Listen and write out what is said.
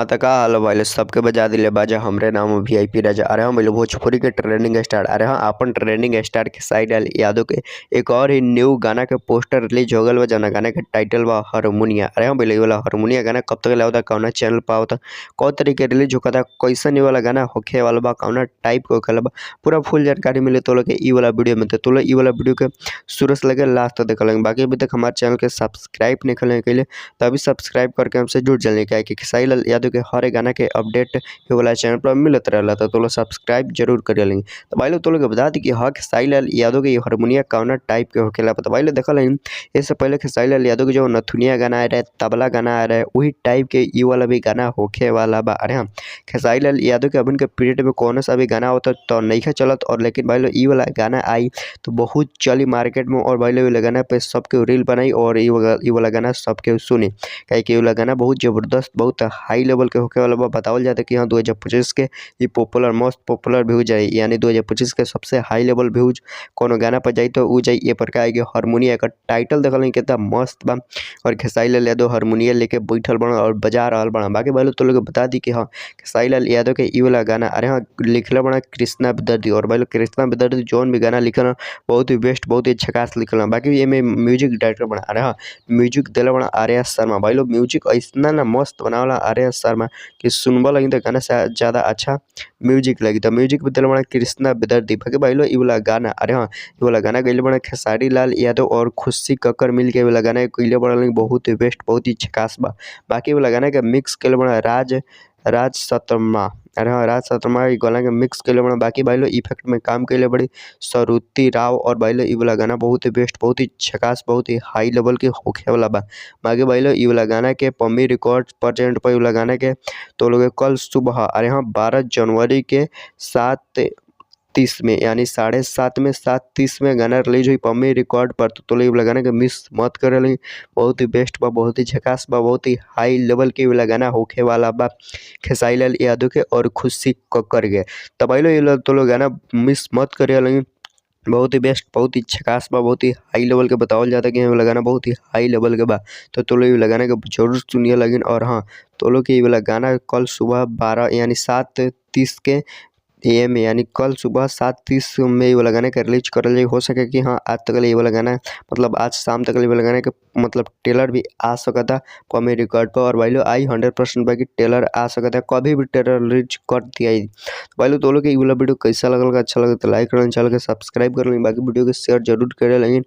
हाँ तो का हाल भाई सबके बजा दिले बाजा हमरे नाम वीआईपी राजा। अरे हाँ भाई भोजपुरी के ट्रेंडिंग स्टार। अरे हाँ अपन ट्रेंडिंग स्टार के साइड यादव के एक और ही न्यू गाना के पोस्टर रिलीज हो गल बा जौना गाना के टाइटल बा हारमोनिया। अरे हाँ भाई ये वाला हारमोनिया गाना कब तक लाओ कौना चैनल पर आवता कौ तरीके रिलीज होता कैसन ये वाला गाना होखे वाला बा कौना टाइप के होखेला बा पूरा फुल जानकारी मिले तो लोग ई वाला वीडियो में। तो लोग ई वाला वीडियो के शुरू से लेकर लास्ट तक देख लेंगे। बाकी अभी तक हमारे चैनल के सब्सक्राइब नहीं कर कैले तो अभी सब्सक्राइब करके हमसे जुड़ चलने का कि खेसारी लाल यादव के हर एक गाना के अपडेट ये वाला चैनल पर मिलत रहला तो लोग सब्सक्राइब जरूर कर लेंगे। तो भाई लोग तो लोग बता दी कि हाँ खेसारी लाल यादव के हारमोनिया कौना टाइप के होखेला। तो भाई लोग देखल इससे पहले खेसारी लाल यादव के जो नथुनिया गाना आ रहा है तबला गाना आ रहा है वही टाइप के ये वाला भी गाना होखे वाला बा। अरे हाँ खेसारी लाल यादव के अभी के पीरियड में कौन सा भी गाना होता तो नहीं चलत और लेकिन भाई लोग ये वाला गाना आई तो बहुत चली मार्केट में और भाई लोग गाना पे सबके रील बनाई और ये वाला गाना सबके सुनी कहीं ये वाला गाना बहुत जबरदस्त बहुत हाई लेवल के होके वाला बतावल जाता है कि हाँ 2025 के ये popular most popular views I यानी 2025 के सबसे हाई लेवल व्यूज कोनो गाना पर जाई तो उ जाई ये प्रकार के हारमोनिया का टाइटल देखल कितना मस्त बा और खेसारी लाल यादव हारमोनिया लेके बैठल बड़ा और बजा रहा बड़ा। बाकी भाई तो लोग बता दी कि हाँ खेसारी लाल यादव के ये वाला गाना अरे हाँ लिखल बड़ा कृष्णा विदर्दी और भाई कृष्णा विदर्दी जौन भी गाना लिखल बहुत ही बेस्ट बहुत ही झकास लिखल। बाकी ये में म्यूजिक डायरेक्टर बना अरे हाँ म्यूजिक दिला बड़ा आर्या शर्मा। भाई लोग म्यूजिक ऐसा ना मस्त बनावला आर्या शर्मा कि सुनबा लगी तो गाना से ज़्यादा अच्छा म्यूजिक लगी। तो म्यूजिक भी दिला बड़ा कृष्णा विदर्दी। बाकी भाई लोग ये वाला गाना अरे हाँ ये वाला गाना गैले बड़ा खेसारी लाल यादव और खुशी कक्कर मिल के वाला गाना गैले बड़ा बहुत ही बेस्ट बहुत ही झकास बा। बाकी वाला गाना के मिक्स कैले बड़ा राज शर्मा। अरे हाँ राज शर्मा ये गाना के मिक्स कैले बड़ा। बाकी भाई लोग इफेक्ट में काम कैले बड़ी सरुति राव और भाई लोग ये वाला गाना बहुत ही बेस्ट बहुत ही झकास बहुत ही हाई लेवल के होखे वाला बा। बाकी भाई लोग ये वाला गाना के पम्मी रिकॉर्ड परसेंट पर वाला गाना के तो लोग कल सुबह अरे हाँ 12 जनवरी के 7:30 में यानी 7:30 में 7:30 में गाना रिलीज हुई पम्मी रिकॉर्ड पर। तो लोग गाना के मिस मत कर रही बहुत ही बेस्ट बा बहुत ही झकास बा बहुत ही हाई लेवल के वाला गाना होखे वाला बा खेसारी लाल यादव के और खुशी कक्कर के। तब भाई लोग तो लोग गाना मिस मत करे लगी बहुत ही बेस्ट बहुत ही झकास बा बहुत ही हाई लेवल के बतावल जाता है कि ये लगाना बहुत ही हाई लेवल के बा। तो लोग ये लगाने के जरूर सुनिए लगिन। और हाँ तो लोग ये वाला गाना कल सुबह 12 यानी 7:30 के AM यानी कल सुबह 7:30 में ये वाला गाना का रिलीज करल जाए। हो सके कि हाँ आज तक ये वाला गाना मतलब आज शाम तक ये वाला गाना के मतलब टेलर भी आ सकता पम्मी रिकॉर्ड पर। और भाई लोग आई 100% बाकी टेलर आ सकता कभी भी टेलर रिलीज कर दिया। भाई लोग तो लोग ये वाला वीडियो कैसा लगल अच्छा लगे तो लाइक करें चैनल के सब्सक्राइब कर लें बाकी वीडियो के शेयर जरूर करें लेकिन